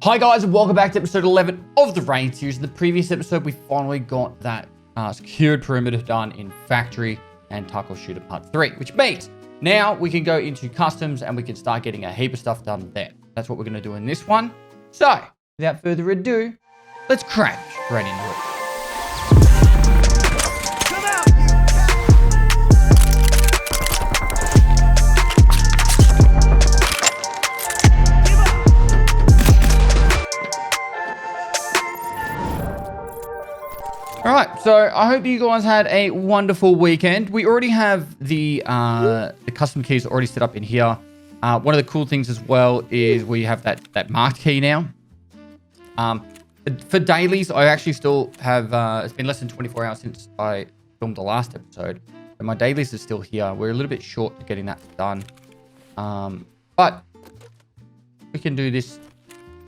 Hi guys, and welcome back to episode 11 of the Rain series. In the previous episode, we finally got that secured perimeter done in factory and tackle shooter part 3, which means now we can go into customs and we can start getting a heap of stuff done there. That's what we're going to do in this one. So, without further ado, let's crash right into it. Alright, so I hope you guys had a wonderful weekend. We already have the custom keys already set up in here. One of the cool things as well is we have that marked key now. For dailies, I actually still have, it's been less than 24 hours since I filmed the last episode. And my dailies are still here. We're a little bit short to getting that done. But we can do this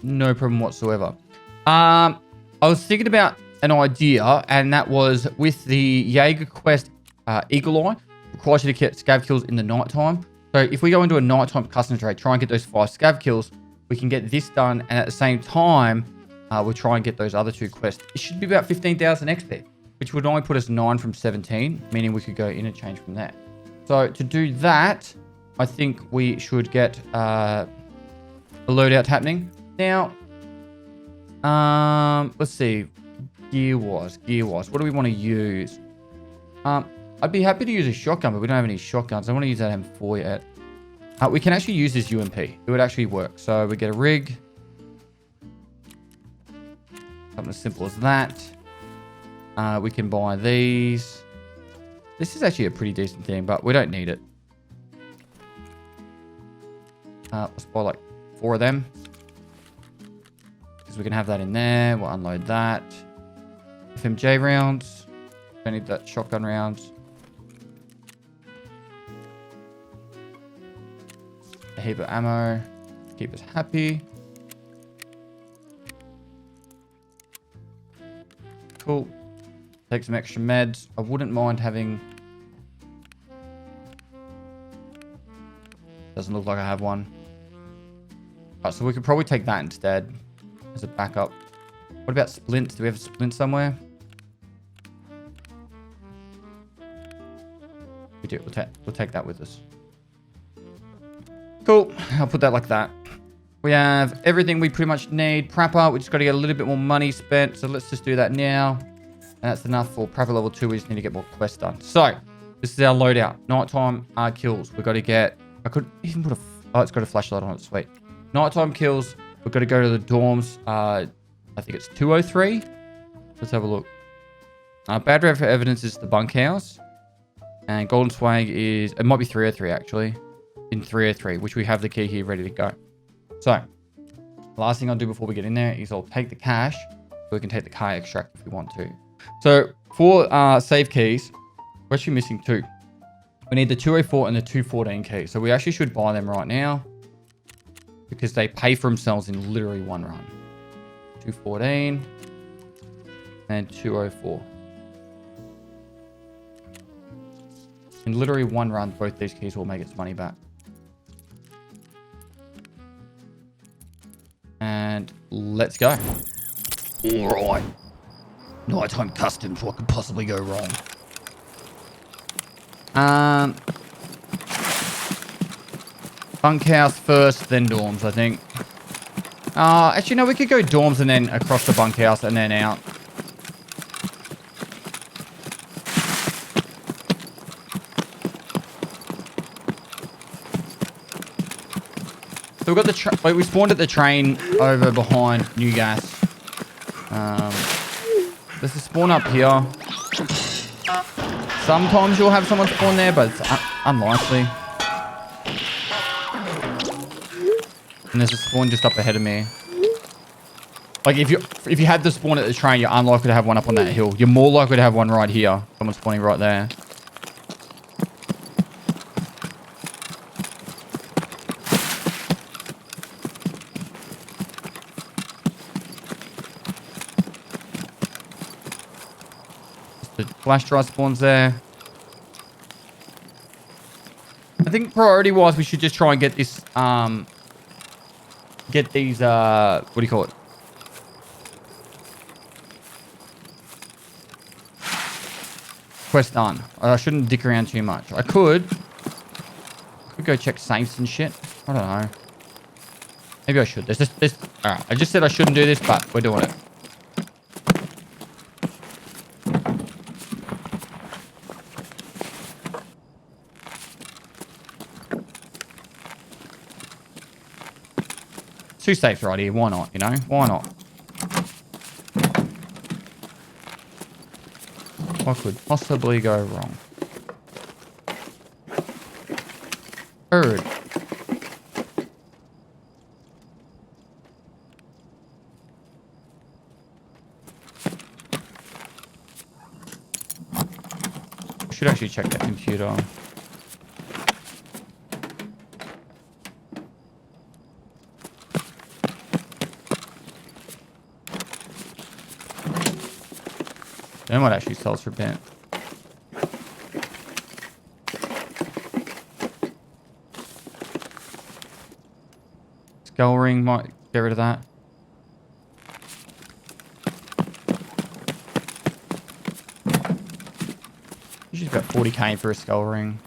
no problem whatsoever. I was thinking about an idea, and that was with the Jaeger quest Eagle Eye, requires you to get scav kills in the nighttime. So if we go into a nighttime custom trade, try and get those 5 scav kills, we can get this done, and at the same time, we'll try and get those other 2 quests. It should be about 15,000 XP, which would only put us 9 from 17, meaning we could go interchange from there. So to do that, I think we should get a loadout happening. Now, let's see. Gear-wise, what do we want to use? I'd be happy to use a shotgun, but we don't have any shotguns. I want to use that M4 yet. We can actually use this UMP. It would actually work. So we get a rig. Something as simple as that. We can buy these. This is actually a pretty decent thing, but we don't need it. Let's buy like 4 of them. Because we can have that in there. We'll unload that. FMJ rounds. Don't need that shotgun rounds. A heap of ammo. Keep us happy. Cool. Take some extra meds. I wouldn't mind having... Doesn't look like I have one. Alright, so we could probably take that instead as a backup. What about splints? Do we have a splint somewhere? We do. We'll take that with us. Cool. I'll put that like that. We have everything we pretty much need. Prapper, we just got to get a little bit more money spent. So let's just do that now. And that's enough for Prapper level 2. We just need to get more quests done. So, this is our loadout. Nighttime kills. We've got to get... I could even put a... Oh, it's got a flashlight on it. Sweet. Nighttime kills. We've got to go to the dorms. I think it's 203. Let's have a look. Bad Red for Evidence is the bunkhouse. And Golden Swag is... It might be 303, actually. In 303, which we have the key here ready to go. So, last thing I'll do before we get in there is I'll take the cash. So we can take the car extract if we want to. So, for save keys, we're actually missing 2. We need the 204 and the 214 key. So, we actually should buy them right now. Because they pay for themselves in literally one run. 214 and 204. In literally one run, both these keys will make its money back. And let's go. All right. Nighttime customs. What could possibly go wrong? Bunkhouse first, then dorms, I think. Actually, no, we could go dorms and then across the bunkhouse and then out. So we've got the we spawned at the train over behind New Gas. There's a spawn up here. Sometimes you'll have someone spawn there, but it's unlikely. And there's a spawn just up ahead of me. Like if you had the spawn at the train, you're unlikely to have one up on that hill. You're more likely to have one right here. Someone's spawning right there. The flash drive spawns there. I think priority wise we should just try and get this get these, what do you call it? Quest done. I shouldn't dick around too much. I could go check safes and shit. I don't know. Maybe I should. Alright, I just said I shouldn't do this, but we're doing it. Two safes right here. Why not, you know? Why not? What could possibly go wrong? Bird. I should actually check that computer. Then what actually sells for bent? Skull ring, might get rid of that. Usually about 40k for a skull ring.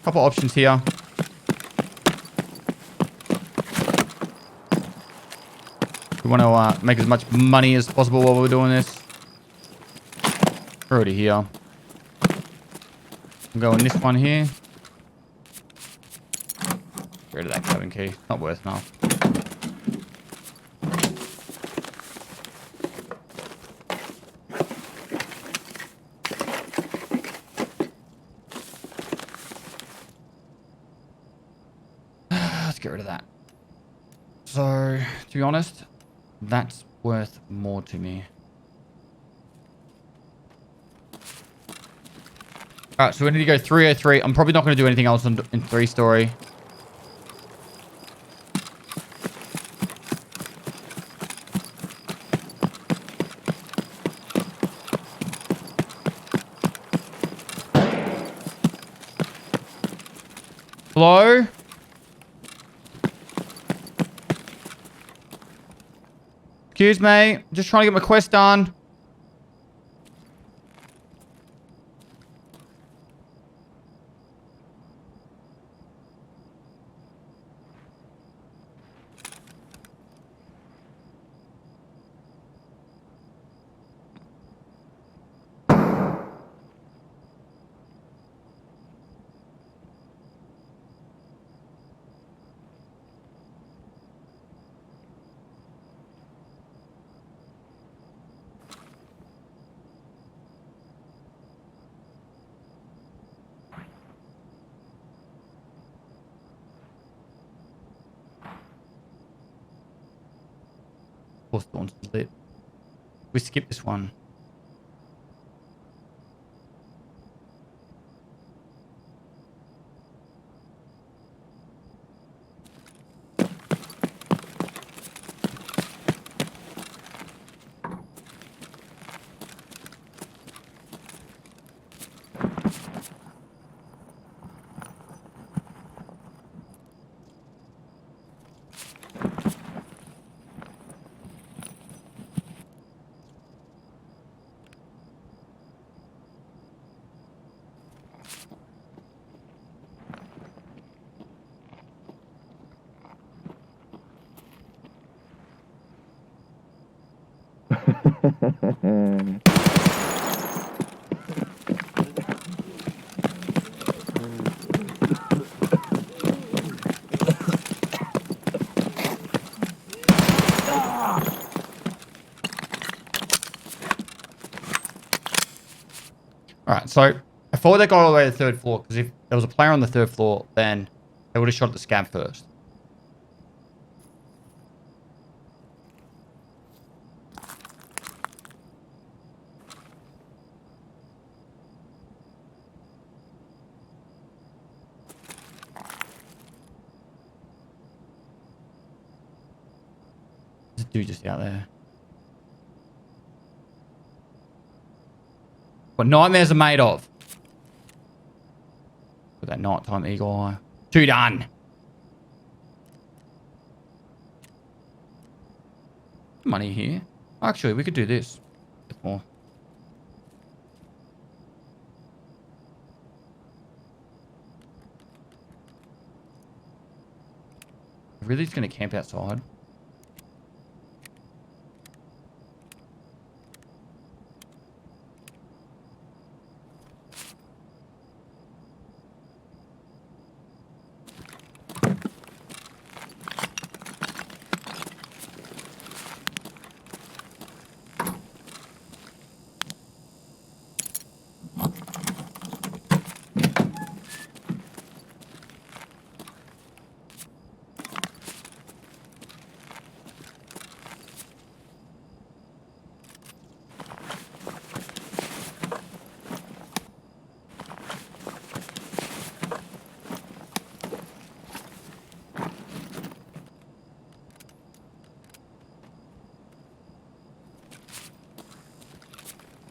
Couple options here. We want to make as much money as possible while we're doing this. We're already here. I'm going this one here. Get rid of that cabin key. Not worth enough. Let's get rid of that. So, to be honest, that's worth more to me. Alright, so we need to go 303. I'm probably not going to do anything else in 3-story. Hello? Excuse me. Just trying to get my quest done. Thorns lit. We skip this one. Alright, so I thought they got all the way to the 3rd floor, because if there was a player on the 3rd floor, then they would have shot at the scab first. There's a dude just out there. What nightmares are made of. With that nighttime eagle eye. 2 done. Money here. Actually, we could do this. A bit more. Really just going to camp outside?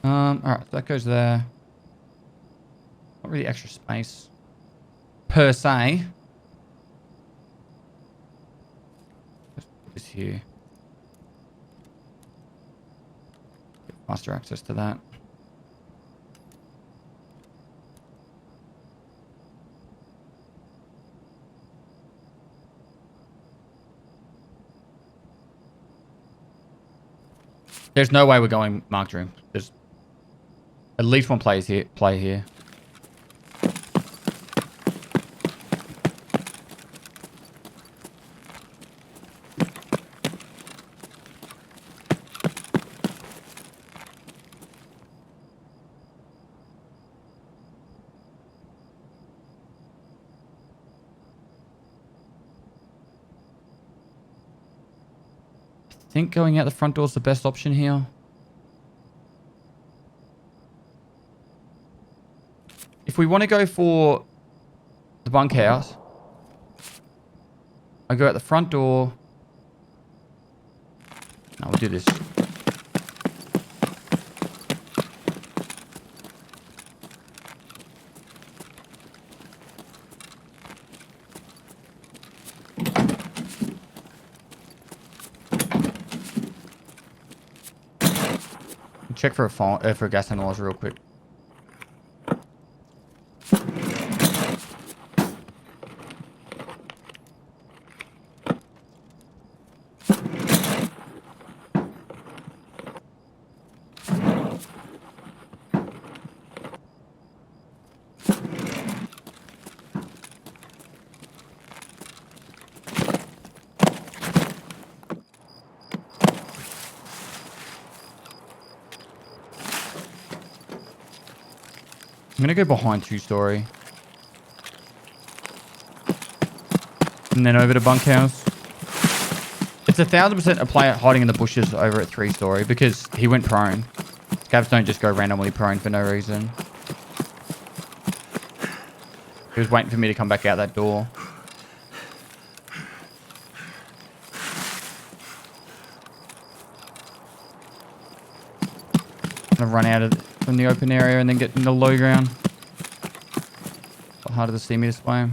Alright, so that goes there. Not really extra space. Per se. Just put this here. Get faster access to that. There's no way we're going marked room. There's at least one play here. I think going out the front door is the best option here. If we want to go for the bunkhouse, I go out the front door. No, we'll do this. Check for a gas analyzer real quick. I'm going to go behind 2-story. And then over to bunkhouse. It's 1,000% a player hiding in the bushes over at 3-story because he went prone. Scavs don't just go randomly prone for no reason. He was waiting for me to come back out that door. I'm going to run out from the open area and then get in the low ground. Harder to see me this way.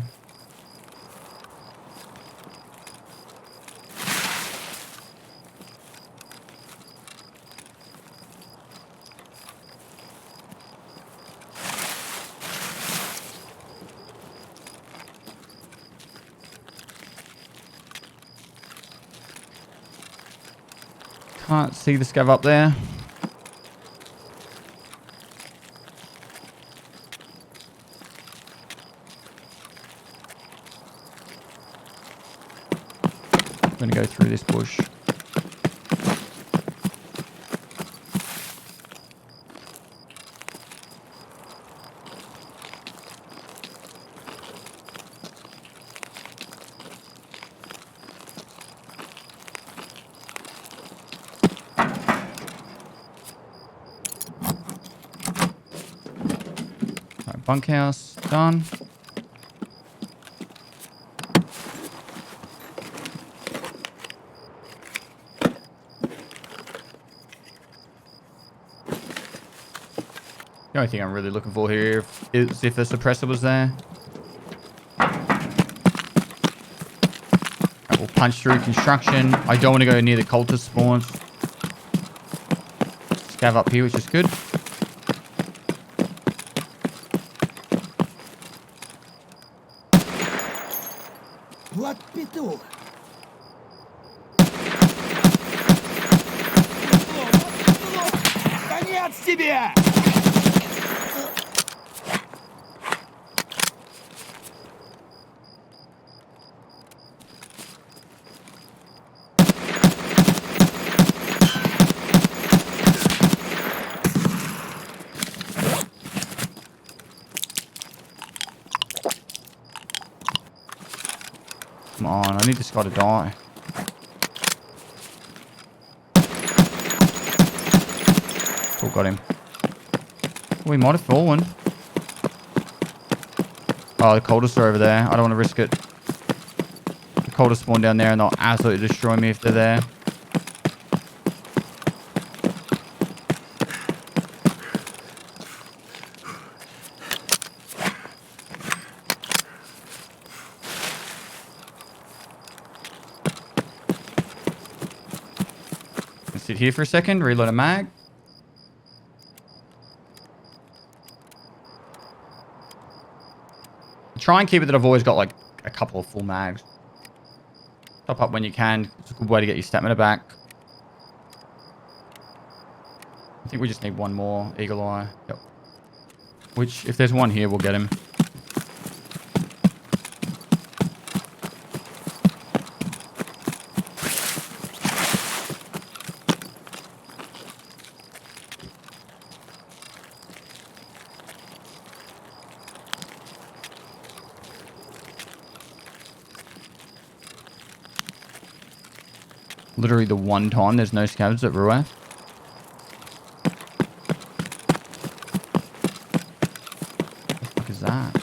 Can't see the scav up there. I'm going to go through this bush. Right, bunkhouse done. The only thing I'm really looking for here is if the suppressor was there. Right, we'll punch through construction. I don't want to go near the cultist spawns. Scav up here, which is good. Вот петух. Конец тебе! Come on, I need this guy to die. Oh, got him. Oh, he might have fallen. Oh, the cultists are over there. I don't want to risk it. The cultists spawn down there and they'll absolutely destroy me if they're there. Sit here for a second, reload a mag. Try and keep it that I've always got like a couple of full mags. Top up when you can. It's a good way to get your stamina back. I think we just need one more eagle eye. Yep. Which, if there's one here, we'll get him. Literally the one time there's no scavs at Ruath. What the fuck is that?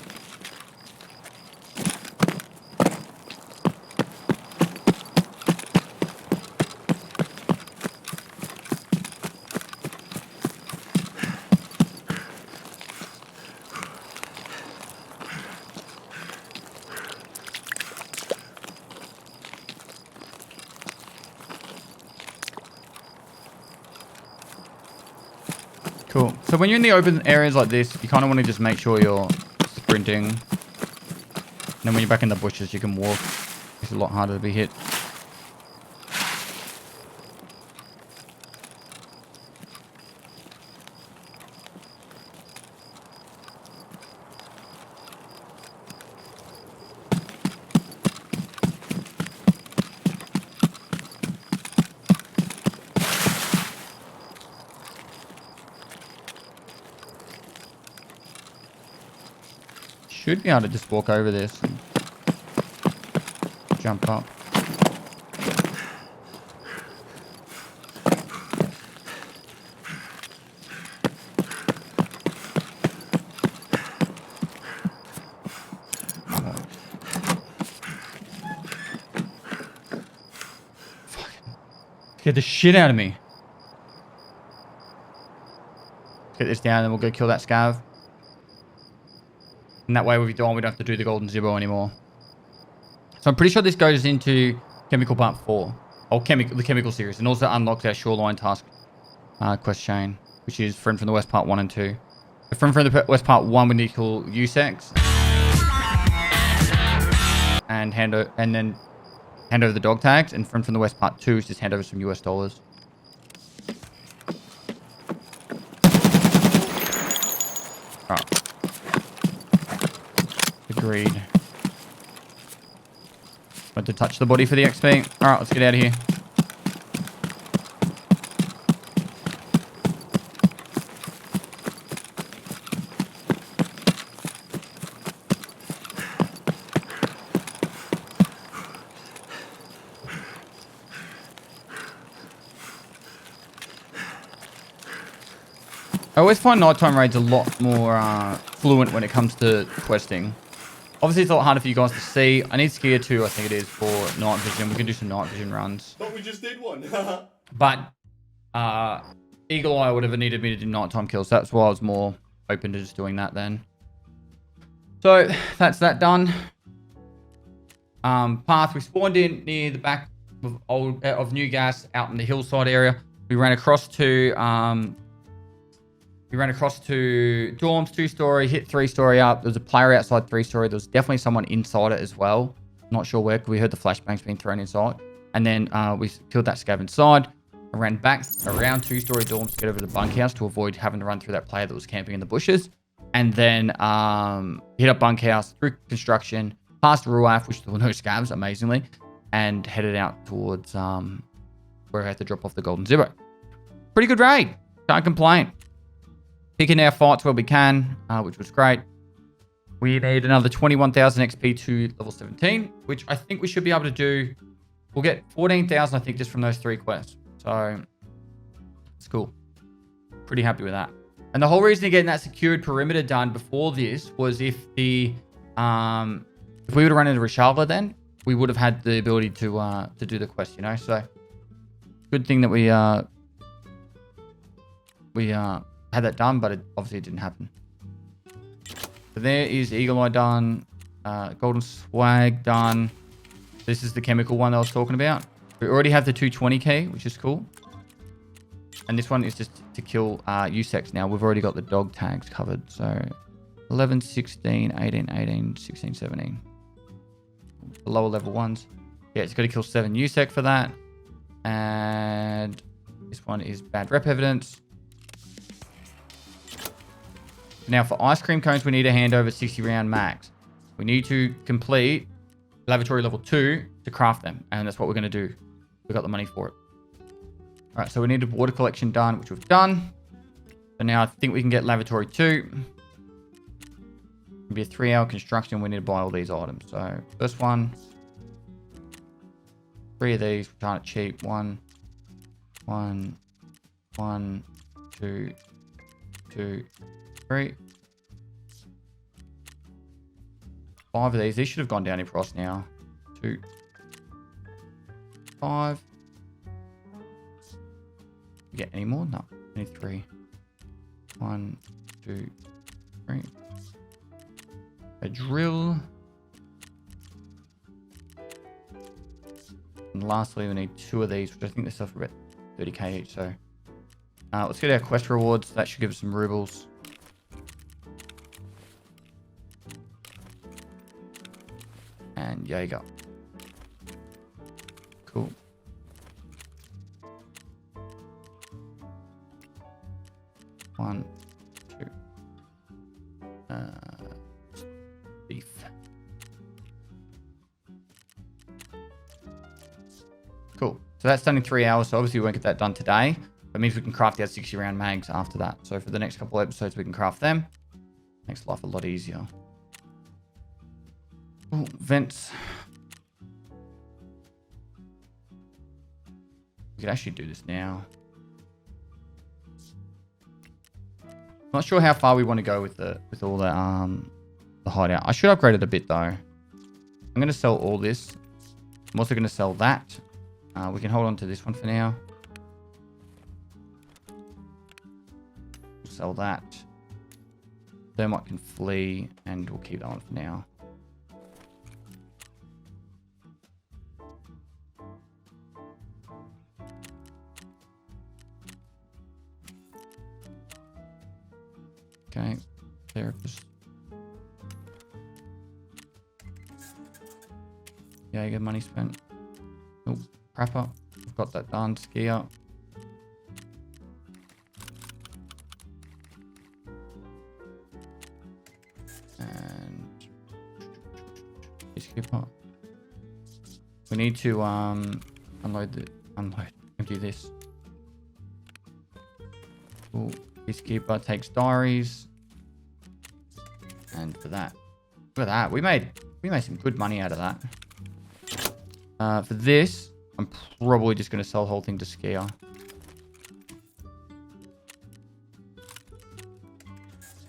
Cool. So when you're in the open areas like this, you kind of want to just make sure you're sprinting. And then when you're back in the bushes, you can walk. It's a lot harder to be hit. Should be able to just walk over this and jump up. Fucking scared the shit out of me. Let's get this down and we'll go kill that scav. And that way, we don't have to do the golden Zibbo anymore. So I'm pretty sure this goes into Chemical Part 4. Or the Chemical Series. And also unlocks our Shoreline Task quest chain. Which is Friend from the West Part 1 and 2. The Friend from the West Part 1 we need to kill USEX. And then hand over the dog tags. And Friend from the West Part 2 is just hand over some US dollars. Alright. Agreed. Want to touch the body for the XP? Alright, let's get out of here. I always find nighttime raids a lot more fluent when it comes to questing. Obviously, it's a lot harder for you guys to see. I need Skier 2, I think it is, for night vision. We can do some night vision runs. But we just did one. But Eagle Eye would have needed me to do nighttime kills. That's why I was more open to just doing that then. So that's that done. Path, we spawned in near the back of New Gas out in the hillside area. We ran across to dorms, 2-story, hit 3-story up. There was a player outside 3-story. There was definitely someone inside it as well. Not sure where, because we heard the flashbangs being thrown inside. And then we killed that scav inside. I ran back around 2-story dorms to get over to the bunkhouse to avoid having to run through that player that was camping in the bushes. And then hit up bunkhouse, through construction, past Ruaf, which there were no scavs, amazingly, and headed out towards where I had to drop off the golden Zibbo. Pretty good raid. Can't complain. Picking our fights where we can, which was great. We need another 21,000 XP to level 17, which I think we should be able to do. We'll get 14,000, I think, just from those 3 quests. So it's cool. Pretty happy with that. And the whole reason of getting that secured perimeter done before this was if we would have run into Rishala, then we would have had the ability to do the quest, you know. So good thing that we had that done, but obviously it didn't happen. So there is Eagle Eye done, Golden Swag done. This is the chemical one I was talking about. We already have the 220 key, which is cool. And this one is just to kill USEX now. We've already got the dog tags covered. So 11, 16, 18, 18, 16, 17. The lower level ones. Yeah, it's got to kill 7 USEC for that. And this one is bad rep evidence. Now for ice cream cones, we need to hand over 60 round max. We need to complete lavatory level 2 to craft them. And that's what we're going to do. We got the money for it. All right, so we need a water collection done, which we've done. So now I think we can get lavatory 2. It'll be a 3-hour construction. We need to buy all these items. So first one, 3 of these. We're trying it cheap. 1, 2, 3. 5 of these. These should have gone down in price now. 2, 5. Get any more? No. Only 3. 1, 2, 3. A drill. And lastly, we need 2 of these, which I think they sell for about 30k each. So let's get our quest rewards. That should give us some rubles. And there you go. Cool. One, 2. Beef. Cool. So that's done in 3 hours. So obviously we won't get that done today. That means we can craft our 60 round mags after that. So for the next couple of episodes, we can craft them. Makes life a lot easier. Oh, vents. We could actually do this now. Not sure how far we want to go with all the hideout. I should upgrade it a bit though. I'm going to sell all this. I'm also going to sell that. We can hold on to this one for now. Sell that. Thermite can flee, and we'll keep that one for now. Okay, therapist. Yeah, you get money spent. Oh, prepper. We've got that done. Skier. And skipper. We need to unload. Empty this. Cool. Peacekeeper takes diaries. And for that. Look at that. We made some good money out of that. For this, I'm probably just going to sell the whole thing to Skier.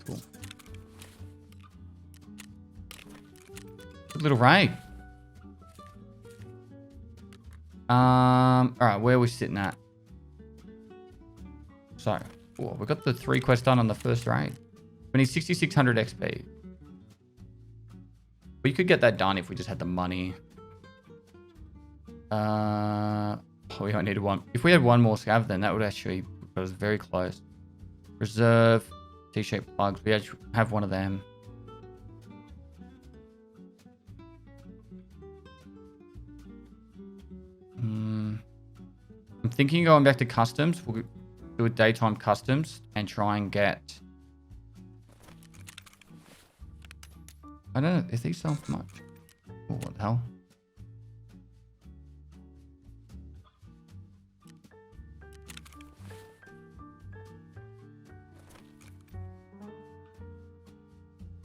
Cool. Good little raid. Alright, where are we sitting at? So, we've got the 3 quests done on the first raid. We need 6,600 XP. We could get that done if we just had the money. We only needed one. If we had one more scav, then that would actually put us very close. Reserve T-shaped plugs. We actually have one of them. I'm thinking going back to customs. We'll do a daytime customs and try and get... I don't know if these sell for much. Oh, what the hell?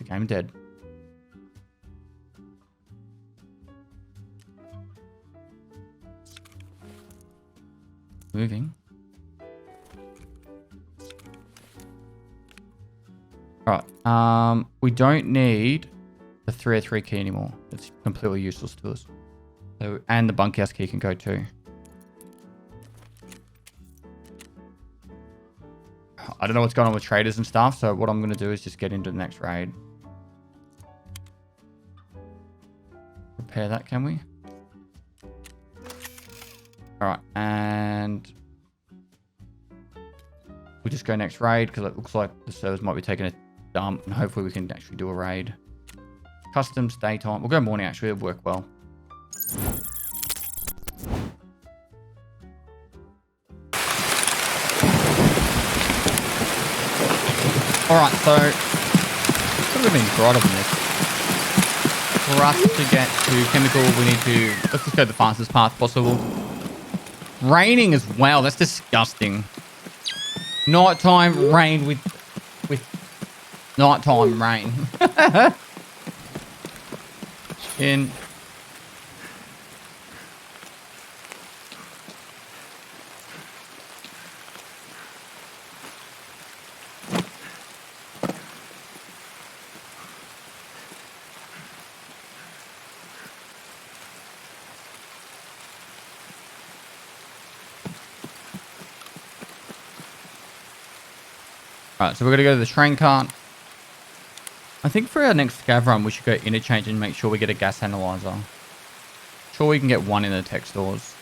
Okay, I'm dead. Moving. All right. We don't need the 303 key anymore. It's completely useless to us. So, and the bunkhouse key can go too. I don't know what's going on with traders and stuff. So what I'm going to do is just get into the next raid. Repair that, can we? All right, and we'll just go next raid because it looks like the servers might be taking a dump, and hopefully we can actually do a raid. Customs daytime. We'll go morning actually. It'll work well. All right, so it's going to be brighter than this. For us to get to chemical, we need to let's just go the fastest path possible. Raining as well. That's disgusting. Nighttime rain with nighttime rain. In. Alright, so we're going to go to the train cart. I think for our next scav run, we should go interchange and make sure we get a gas analyzer. Sure, we can get one in the tech stores.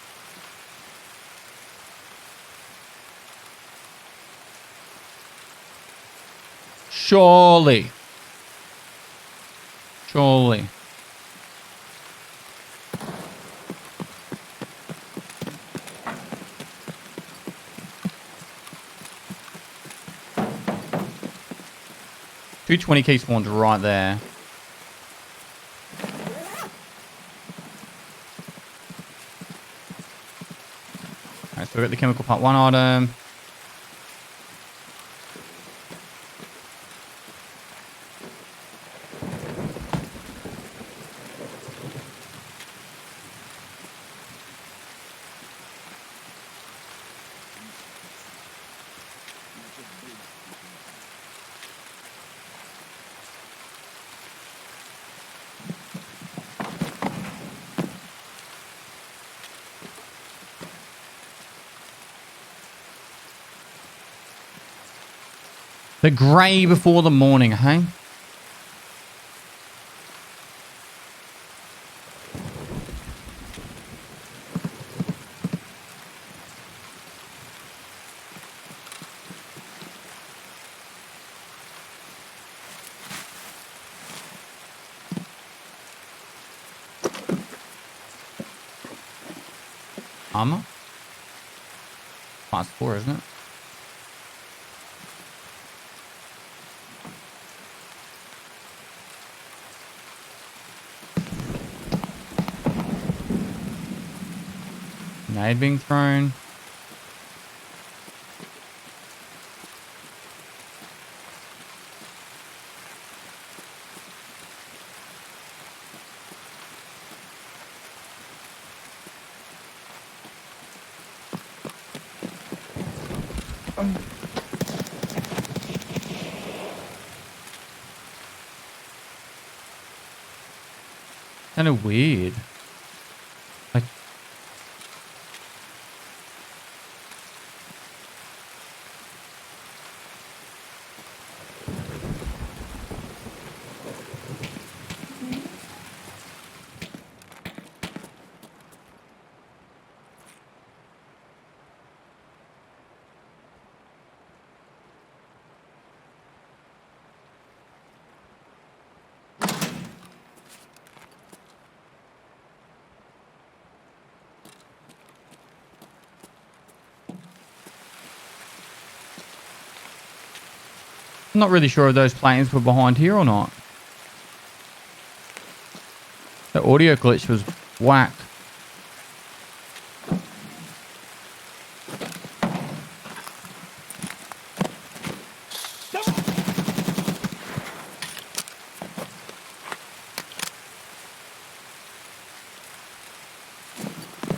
Surely. Surely. Two 20 key spawns right there. Alright, so we got the chemical part 1 item. The grey before the morning, hey? Armor? Class 4, isn't it? Grenade being thrown. Kind of weird. Like, I'm not really sure if those planes were behind here or not. The audio glitch was whack.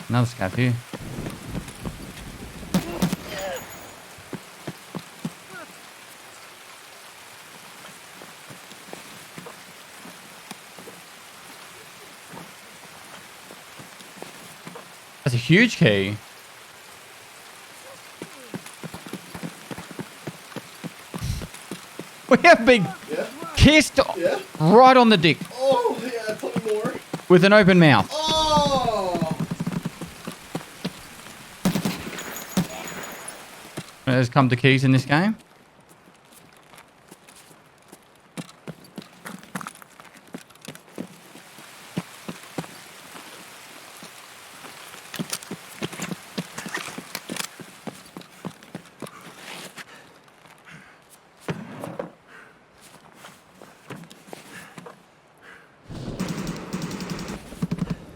Another scav here. That's a huge key. We have been kissed right on the dick. Oh, yeah, tell me more. With an open mouth. Oh! There's come to keys in this game.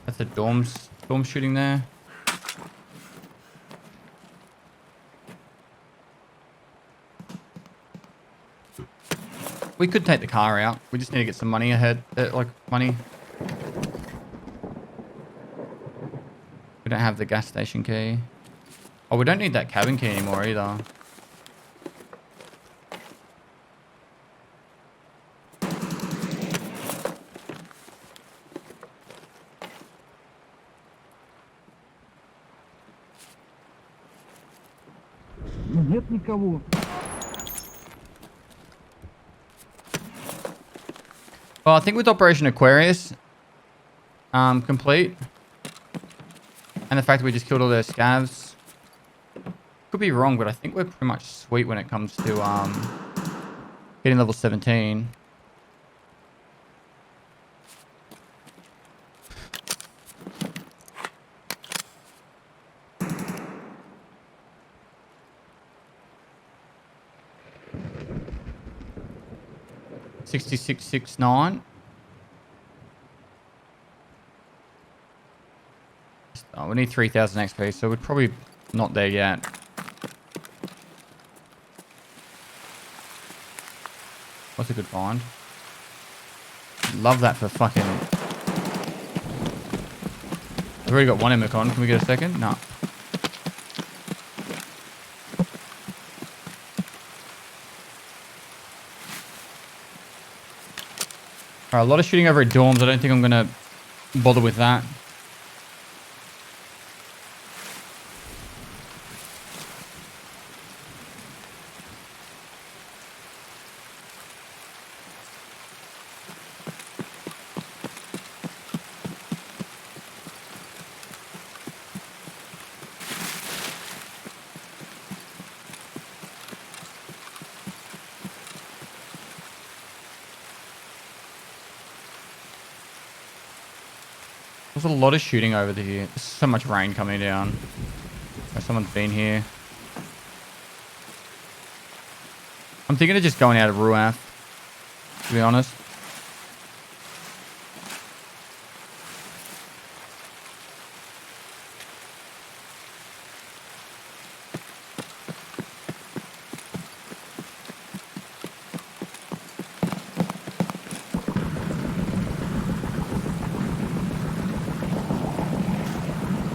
That's the dorm shooting there. We could take the car out. We just need to get some money ahead. Like, money. We don't have the gas station key. Oh, we don't need that cabin key anymore either. Нет никого. Well, I think with Operation Aquarius complete, and the fact that we just killed all those scavs, could be wrong, but I think we're pretty much sweet when it comes to getting level 17. $66.69. Oh, we need 3,000 XP, so we're probably not there yet. What's a good find? Love that for fucking... I've already got one Emicon. Can we get a second? No. Alright, a lot of shooting over at dorms. I don't think I'm going to bother with that. There's a lot of shooting over here. There's so much rain coming down. Oh, someone's been here. I'm thinking of just going out of Ruath, to be honest.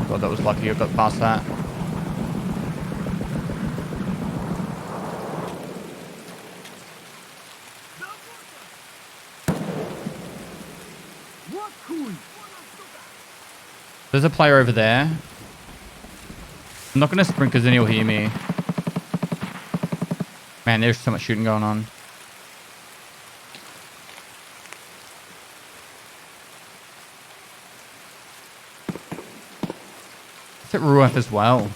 God, that was lucky I got past that. There's a player over there. I'm not going to sprint because then he'll hear me. Man, there's so much shooting going on. It's at Ruath as well.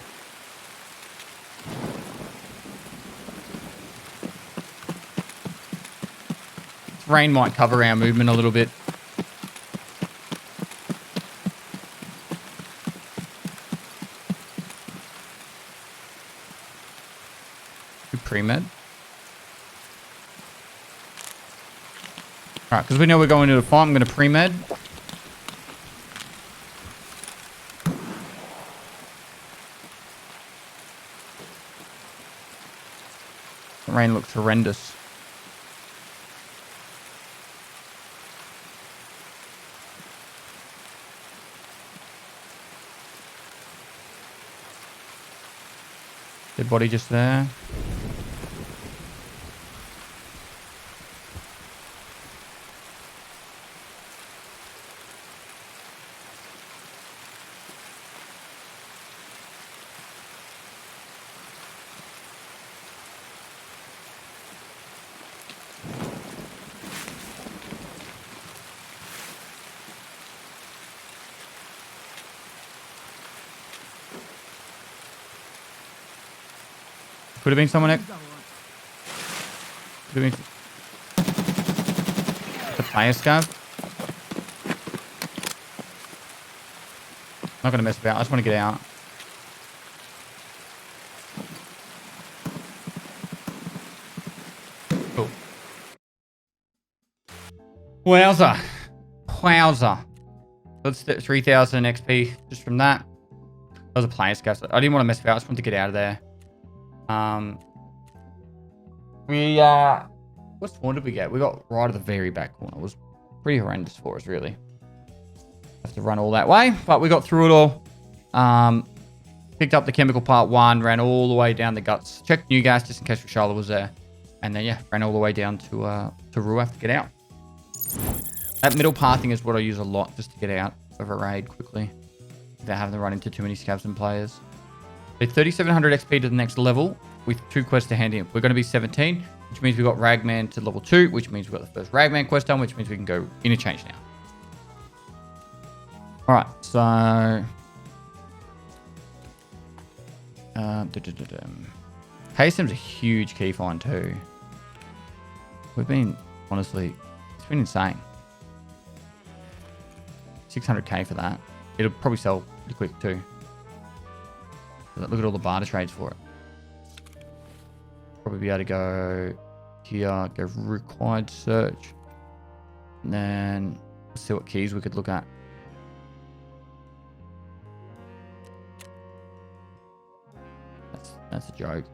This rain might cover our movement a little bit. Pre-med. Alright, because we know we're going to the farm, I'm going to pre-med. The rain looks horrendous. Dead body just there. Could have been someone else. Could have been the player scav. Not gonna mess about. I just want to get out. Cool. Wowza. Wowza. Let's get 3,000 XP just from that. That was a player scav. I didn't want to mess about. I just wanted to get out of there. What spawn did we get? We got right at the very back corner. It was pretty horrendous for us, really. Have to run all that way, but we got through it all. Picked up the chemical part 1, ran all the way down the guts, checked new gas just in case Rashala was there, and then yeah, ran all the way down to Ruaf to get out. That middle pathing is what I use a lot just to get out of a raid quickly, without having to run into too many scavs and players. 3,700 XP to the next level with 2 quests to hand in. We're going to be 17, which means we got Ragman to level 2, which means we got the first Ragman quest done, which means we can go interchange now. All right, so KSM's a huge key find too. We've been, honestly, it's been insane. 600k for that. It'll probably sell pretty quick too. Look at all the barter trades for it. Probably be able to go here, go required search. And then let's see what keys we could look at. That's a joke.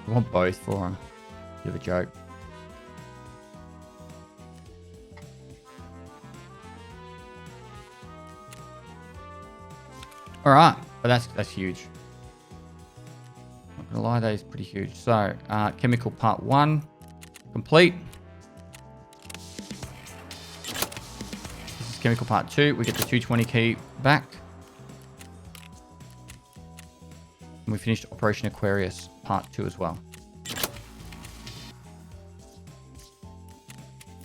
We want both for him. Bit of a joke. All right, but that's huge. Not gonna lie, that is pretty huge. So, chemical part 1 complete. This is chemical part 2. We get the 220 key back. And we finished Operation Aquarius part 2 as well.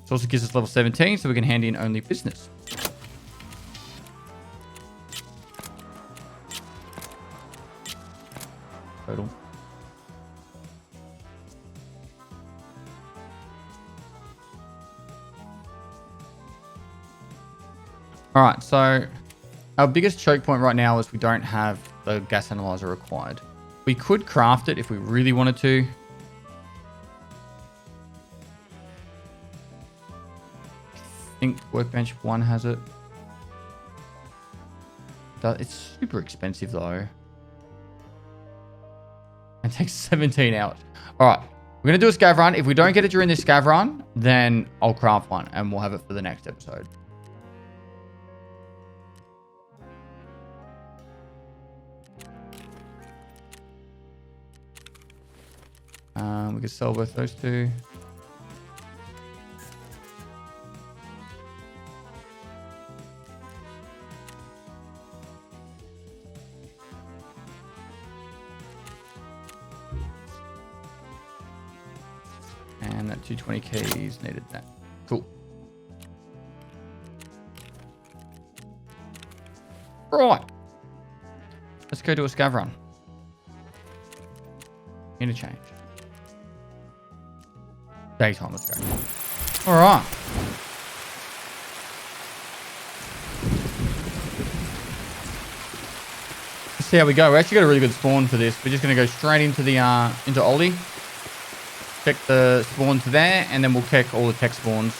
This also gives us level 17, so we can hand in only business. Total. All right, so our biggest choke point right now is we don't have the gas analyzer required. We could craft it if we really wanted to. I think Workbench 1 has it. It's super expensive though. It takes 17 hours. All right, we're going to do a scav run. If we don't get it during this scav run, then I'll craft one and we'll have it for the next episode. We could sell both those two. And that 220 keys needed that. Cool. Right. Let's go do a scav run. Interchange. Daytime, let's go. All right. see how we go. We actually got a really good spawn for this. We're just going to go straight into the into Oli. Check the spawns there, and then we'll check all the tech spawns.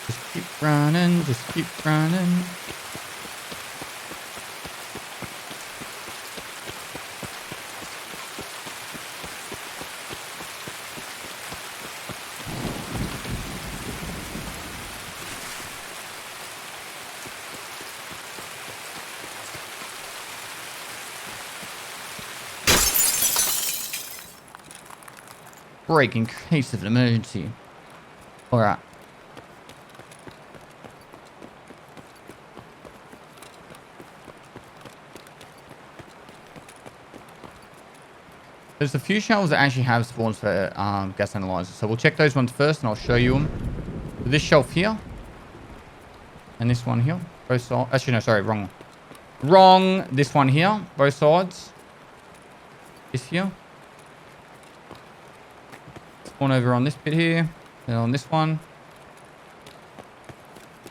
Just keep running, just keep running. Break in case of an emergency. All right. There's a few shelves that actually have spawns for gas analyzers, so we'll check those ones first, and I'll show you them. So this shelf here, and this one here, both sides. Actually, no, sorry, wrong. Wrong. This one here, both sides. This here. Spawn over on this bit here, and on this one.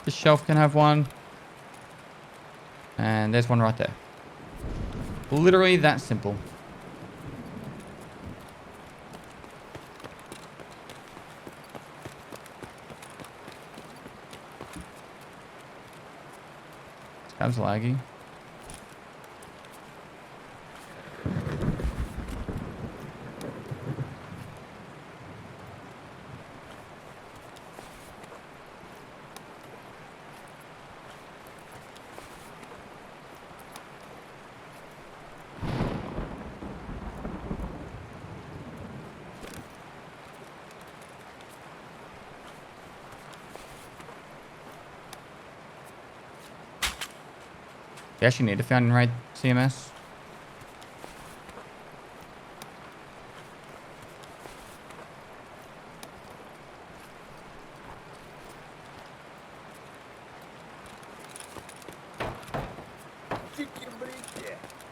This shelf can have one, and there's one right there. Literally that simple. Tab's laggy. You actually need a fountain raid CMS.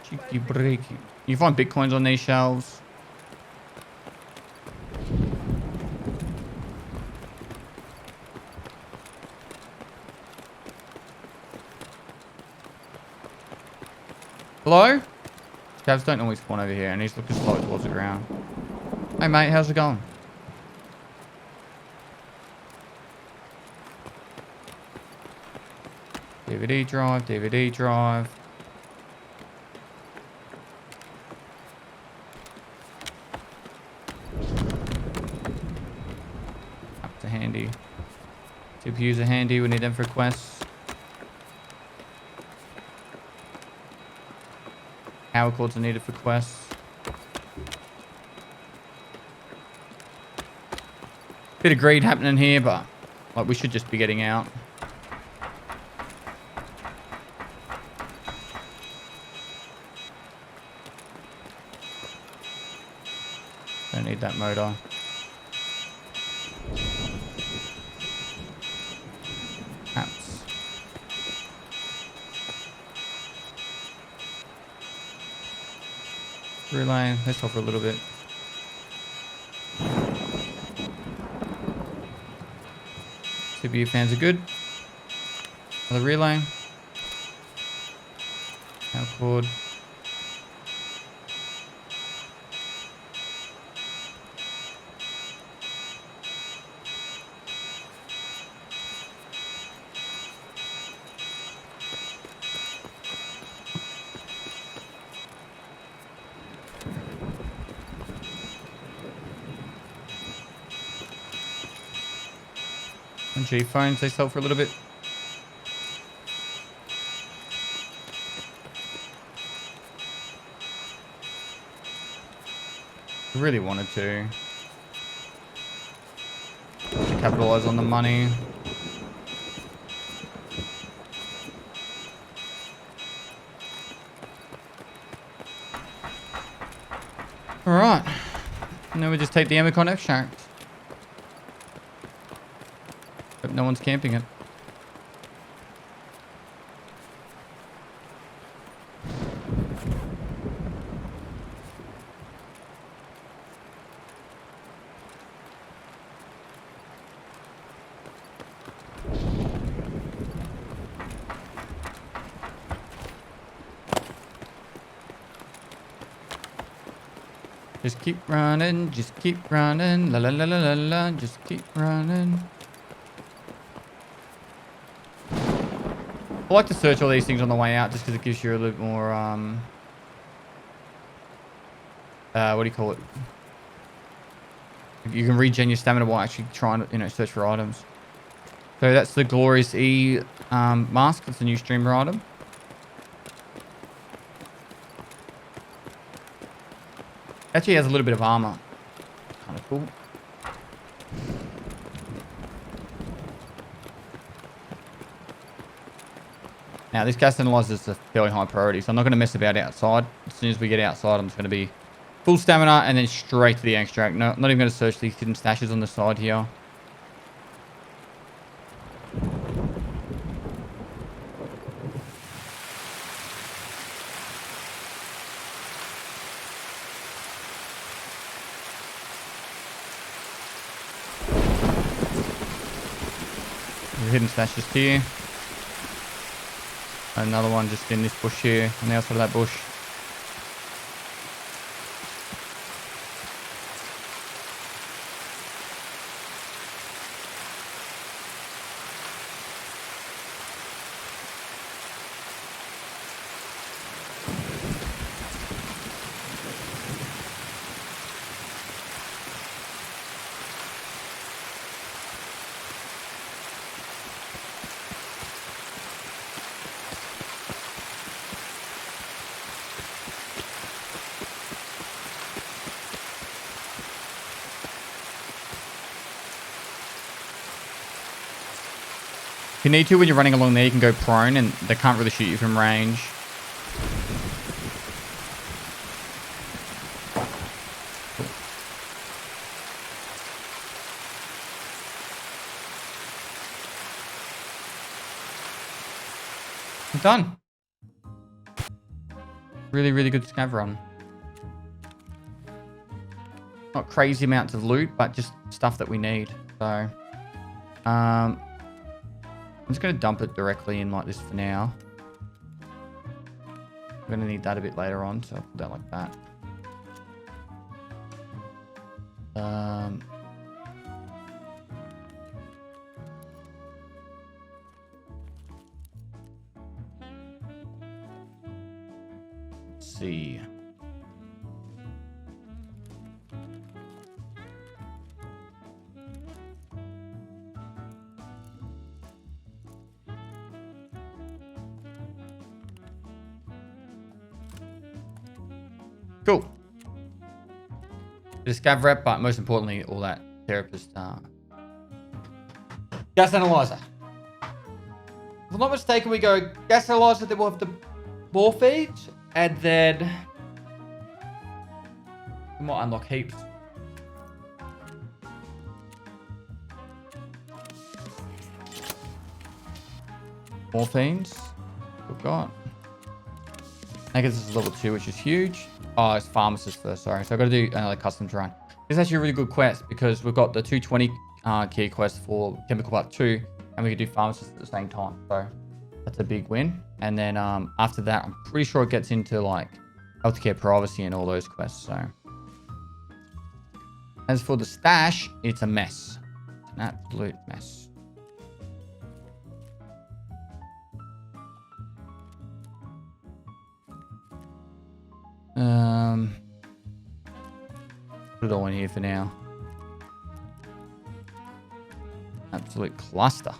Cheeky breaky. You find bitcoins on these shelves. Hello? Cavs don't always spawn over here, and he's looking slow towards the ground. Hey mate, how's it going? DVD drive, DVD drive. Up to handy. CPUs are handy, we need them for quests. Power cords are needed for quests. Bit of greed happening here, but like we should just be getting out. Don't need that motor. Apps. Relay, let's offer a little bit. CPU fans are good. Another relay. Power cord. G phones, they sell for a little bit. I really wanted to capitalize on the money. All right, and then we just take the Emicon extract. Hope no one's camping it. Just keep running. Just keep running. La la la la la la. Just keep running. I like to search all these things on the way out just because it gives you a little more, what do you call it? You can regen your stamina while actually trying to, search for items. So that's the Glorious E mask. That's a new streamer item. Actually has a little bit of armor. Kind of cool. Now, this gas analyzer is a fairly high priority, so I'm not going to mess about outside. As soon as we get outside, I'm just going to be full stamina and then straight to the extract. No, not even going to search these hidden stashes on the side here. There's hidden stashes here. Another one just in this bush here, on the outside of that bush. If you need to, when you're running along there, you can go prone and they can't really shoot you from range. I'm done. Really, really good scav run. Not crazy amounts of loot, but just stuff that we need. So, I'm just going to dump it directly in like this for now. I'm going to need that a bit later on, so I'll put that like that. Let's see. Cool. The scav rep, but most importantly, all that therapist gas analyzer. If I'm not mistaken, we go gas analyzer, then we'll have the ball feeds, and then we might unlock heaps. Morphines. We've got. I guess this is level 2, which is huge. Oh, it's pharmacist first, sorry. So I've got to do another customs run. This is actually a really good quest because we've got the 220 key quest for Chemical Part 2, and we can do pharmacist at the same time. So that's a big win. And then after that, I'm pretty sure it gets into like healthcare privacy and all those quests. So as for the stash, it's a mess. It's an absolute mess. Put it all in here for now. Absolute cluster.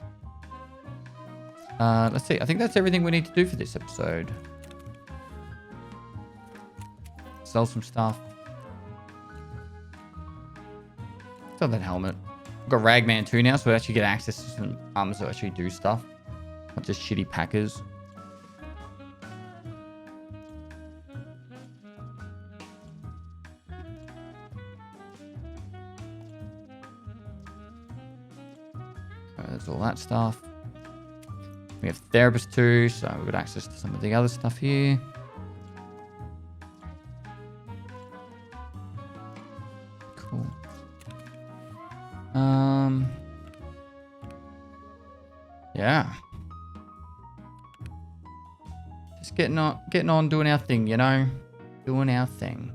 Let's see. I think that's everything we need to do for this episode. Sell some stuff. Sell that helmet. We've got Ragman 2 now, so we actually get access to some armors that actually do stuff. Not just shitty packers. There's all that stuff. We have Therapist 2, so we've got access to some of the other stuff here. Cool. Yeah. Just getting on doing our thing, you know? Doing our thing.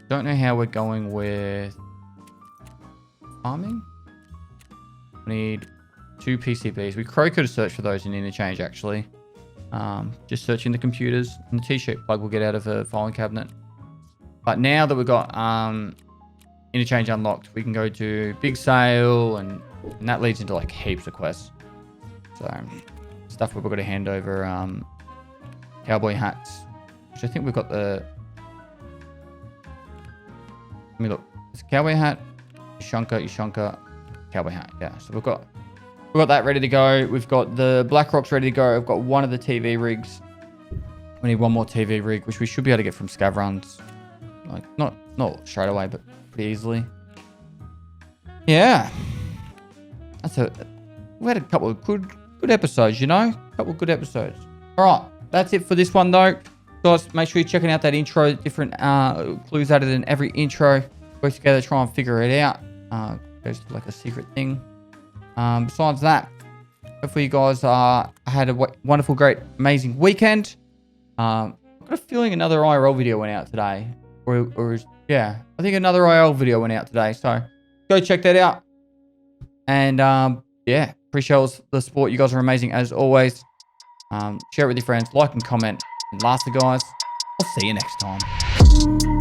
Don't know how we're going with farming. We need 2 PCBs. We could have searched for those in interchange, actually. Just searching the computers. And the T-shirt plug we'll get out of a filing cabinet. But now that we've got interchange unlocked, we can go to big sale, and that leads into like heaps of quests. So stuff we've got to hand over cowboy hats, which I think we've got the... Let me look. It's a cowboy hat, Yashunka, cowboy hat. Yeah, so we've got that ready to go. We've got the Black Rocks ready to go. I've got one of the TV rigs. We need one more TV rig, which we should be able to get from scav runs. Like not straight away, but pretty easily. Yeah, we had a couple of good episodes, you know, a couple of good episodes. All right, that's it for this one though. Guys, make sure you're checking out that intro. Different clues added in every intro. Work together, try and figure it out. Goes to like a secret thing. Besides that, hopefully you guys had a wonderful, great, amazing weekend. I've got a feeling another IRL video went out today. Yeah, I think another IRL video went out today. So go check that out. And yeah, appreciate the support. You guys are amazing as always. Share it with your friends, like and comment. And lastly, guys, I'll see you next time.